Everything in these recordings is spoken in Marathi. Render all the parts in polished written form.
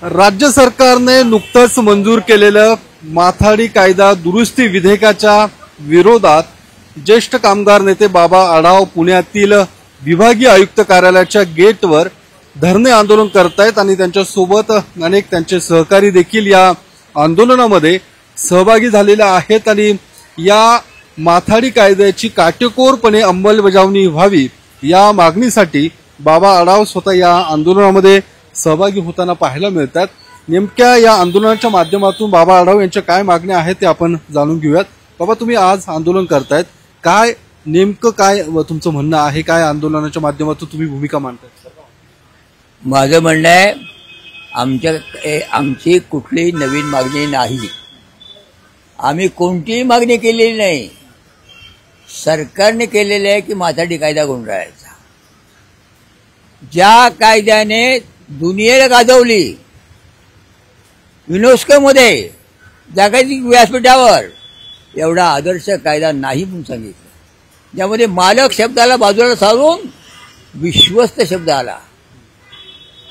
राज्य सरकारने नुकतंच मंजूर केलेलं माथाडी कायदा दुरुस्ती विधेयकाच्या विरोधात ज्येष्ठ कामगार नेते बाबा आढाव पुण्यातील विभागीय आयुक्त कार्यालयाच्या गेटवर धरणे आंदोलन करतायत आणि त्यांच्यासोबत अनेक त्यांचे सहकारी देखील या आंदोलनामध्ये सहभागी झालेले आहेत आणि या माथाडी कायद्याची काटेकोरपणे अंमलबजावणी व्हावी या मागणीसाठी बाबा आढाव स्वतः या आंदोलनामध्ये सहभागी होताना पाहायला मिळतात। नेमक्या या आंदोलनाच्या माध्यमातून बाबा आढाव यांच्या काय मागण्या आहेत ते आपण जाणून घेऊयात। बाबा, तुम्ही आज आंदोलन करतायत, काय नेमकं काय तुमचं म्हणणं आहे? काय आंदोलनाच्या माध्यमातून तुम्ही भूमिका मांडताय? माझं म्हणणं आहे आमची कुठलीही नवीन मागणी नाही। आम्ही कोणतीही मागणी केलेली नाही। सरकारने केलेलं आहे की माथाडी कायदा गुंडाळायचा। ज्या कायद्याने दुनियेला गाजवली, युनेस्कोमध्ये जागतिक व्यासपीठावर, एवढा आदर्श कायदा नाही म्हणून सांगितलं। ज्यामध्ये मालक शब्दाला बाजूला सारून विश्वस्त शब्द आला।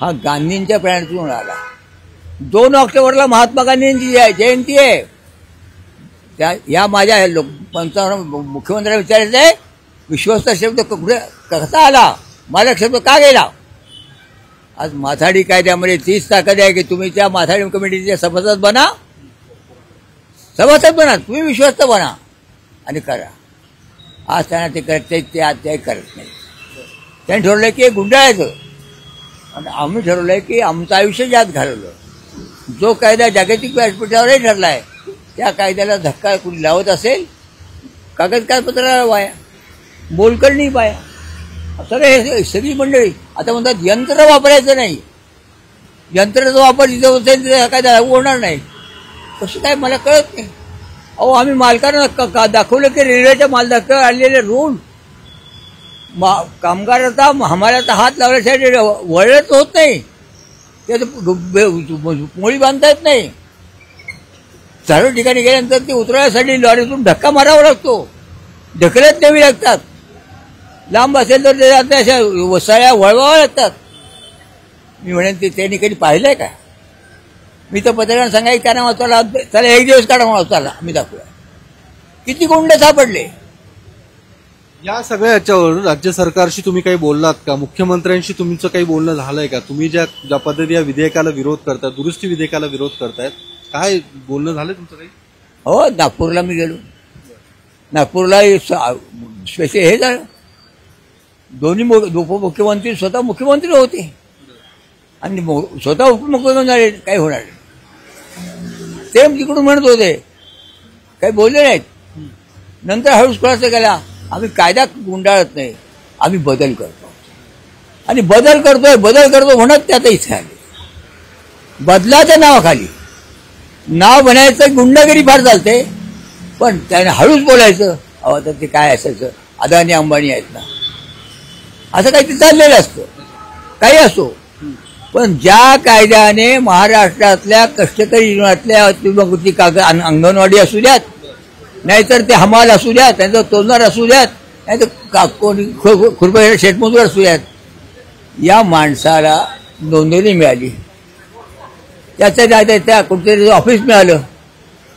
हा गांधींच्या प्रेरणेतून आला। 2 ऑक्टोबरला महात्मा गांधींची जयंती आहे। या माझ्या मुख्यमंत्र्यांना विचारायचं आहे, विश्वस्त शब्द कुठे कसा आला, मालक शब्द का गेला? आज माथाडी कायद्यामध्ये 30 ताकद आहे की तुम्ही त्या माथाडी कमिटीचे सभासद बना, तुम्ही विश्वस्त बना आणि करा। आज त्यांना ते करते, ते आज ते करत नाही। त्यांनी ठरवलं की गुंडाळायचं आणि आम्ही ठरवलंय की आमचं आयुष्य यात घालवलं। जो कायदा जागतिक व्यासपीठावरही ठरलाय, त्या कायद्याला धक्का कुणी लावत असेल, कागदपत्राला वाया, बोलकरणी वाया, सगळी मंडळी आता म्हणतात यंत्र वापरायचं नाही। यंत्राचा वापर जिथे होईल तिथे कायदा लागू होणार नाही। कसं काय मला कळत नाही। अहो, आम्ही मालकांना दाखवलं की रेल्वेच्या मालधक्क्यावर आलेले रूळ कामगाराचा हमालाचा हात लावल्यासाठी वळत होत नाही, ते मोळी बांधता येत नाही। सर्व ठिकाणी गेल्यानंतर ते उतरण्यासाठी लॉरीतून धक्का मारावा लागतो, ढकलत न्यावी लागतात। लांब असेल तर ते अशा वसाळ्या वळवाव्या लागतात। मी म्हणेन ते त्यांनी कधी पाहिलंय का? मी तर पत्रकारांना सांगायचं त्यांना वाचवायला, चला 1 दिवस काढा म्हणून वाचवायला, मी दाखवूया किती गुंड सापडले। या सगळ्या याच्यावर राज्य सरकारशी तुम्ही काही बोललात का? मुख्यमंत्र्यांशी तुमचं काही बोलणं झालंय का? तुम्ही ज्या पद्धती या विधेयकाला विरोध करताय, दुरुस्ती विधेयकाला विरोध करतायत, काय बोलणं झालंय तुमचं काही? हो, नागपूरला मी गेलो। नागपूरला स्पेशल हे झालं, दोन्ही उपमुख्यमंत्री स्वतः मुख्यमंत्री होते आणि स्वतः उपमुख्यमंत्री झाले, काही होणार नाही। ते तिकडून म्हणत होते, काही बोलले नाहीत। नंतर हळूच खुलासा केला, आम्ही कायदा गुंडाळत नाही, आम्ही बदल करतो आणि बदल करतो म्हणत त्यात इथे आले। बदलाच्या नावाखाली नाव बनायचं, गुंडागिरी फार चालते, पण त्याने हळूच बोलायचं। अहो, तर ते काय असायचं, अदानी अंबानी आहेत ना, असं काही ते चाललेलं असतं, काही असो। पण ज्या कायद्याने महाराष्ट्रातल्या कष्टकरी जीवनातल्या अंगणवाडी असू द्यात, नाहीतर ते हमाल असू द्यात, नाहीतर तोलणार असू द्यात, नाहीतर कोणी खुरपे शेतमजूर असू द्यात, या माणसाला नोंदणी मिळाली। त्या कुठेतरी ऑफिस मिळालं,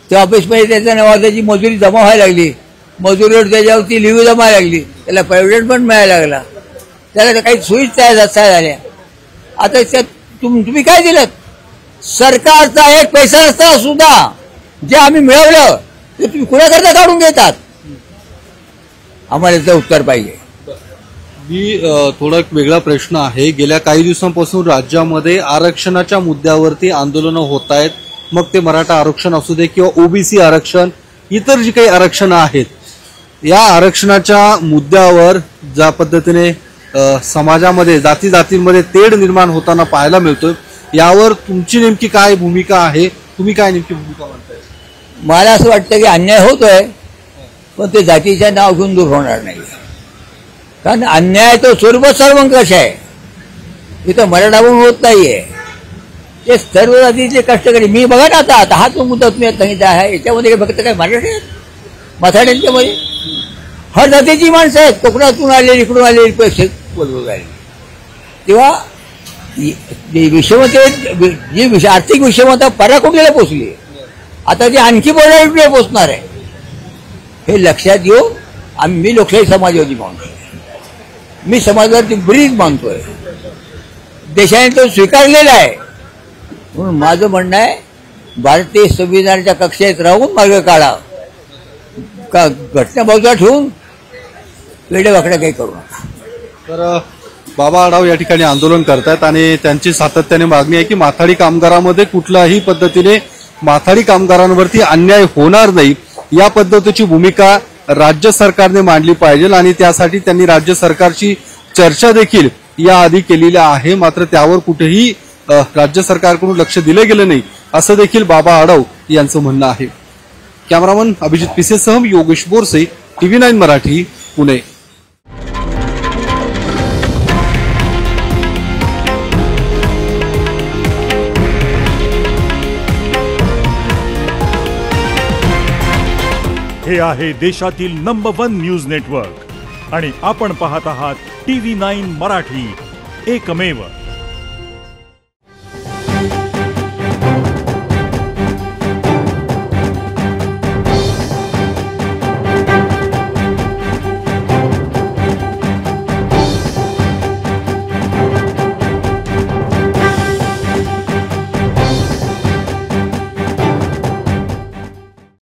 त्या ऑफिसमध्ये त्याच्या नावावर त्याची मजुरी जमा व्हायला लागली, मजुरीवर त्याच्यावरती लिव्ह जमा लागली, त्याला प्रायव्हेट पण मिळायला लागला, त्याला काही सोयीच तयार झाल्या। आता तुम्ही काय दिलं? सरकारचा 1 पैसा नसता सुद्धा जे आम्ही मिळवलं ते तुम्ही कुणाकरता काढून घेतात? आम्हाला याचं उत्तर पाहिजे। मी थोडा एक वेगळा प्रश्न आहे, गेल्या काही दिवसांपासून राज्यामध्ये आरक्षणाच्या मुद्द्यावरती आंदोलनं होत आहेत, मग ते मराठा आरक्षण असू दे किंवा ओबीसी आरक्षण, इतर जी काही आरक्षणं आहेत, या आरक्षणाच्या मुद्द्यावर ज्या पद्धतीने समाजामध्ये जातींमध्ये तेढ निर्माण होताना पाहायला मिळतोय, यावर तुमची नेमकी काय भूमिका आहे? तुम्ही काय नेमकी भूमिका मांडताय? मला असं वाटतं की अन्याय होतोय, पण ते जातीच्या नाव घेऊन दूर होणार नाही। कारण अन्याय तो सर्वंकष आहे, इथं मराठा म्हणून होत नाहीये। ते सर्व जातीचे कष्टकरी, मी बघा ना, आता हा तो मुद्दा तुम्ही सांगितला आहे, याच्यामध्ये फक्त काय मराठी आहेत, माथाड्यांच्यामध्ये हर जातीची माणसं आहेत, कोकणातून आलेली, इकडून आलेली पैसे बोलवून राहिले। तेव्हा जी आर्थिक विषमता पराकोटीला पोचली, आता ती आणखी बळकटीला पोचणार आहे. हे लक्षात घेऊन मी लोकशाही समाजवादी माणूस आहे, मी समाजवादी ब्रीद मानतोय, देशाने तो स्वीकारलेला आहे. म्हणून माझं म्हणणं आहे, भारतीय संविधानाच्या कक्षेत राहून मार्ग काढा, का घटना बाजूला ठेवून वेडेवाकडे काही करू नका. तर बाबा आढाव या ठिकाणी आंदोलन करतायत आणि त्यांची सातत्याने मागणी आहे की माथाडी कामगारांमध्ये कुठल्याही पद्धतीने माथाडी कामगारांवरती अन्याय होणार नाही, या पद्धतीची भूमिका राज्य सरकारने मांडली पाहिजे आणि त्यासाठी त्यांनी राज्य सरकारची चर्चा देखील याआधी केलेली आहे. मात्र त्यावर कुठेही राज्य सरकारकडून लक्ष दिलं गेलं नाही, असं देखील बाबा आढाव यांचं म्हणणं आहे. कॅमेरामन अभिजित पिसेसह योगेश बोरसे, TV9 मराठी, पुणे. हे आहे देशातील नंबर 1 न्यूज नेटवर्क आणि आपण पाहत आहात TV9 मराठी, एकमेव.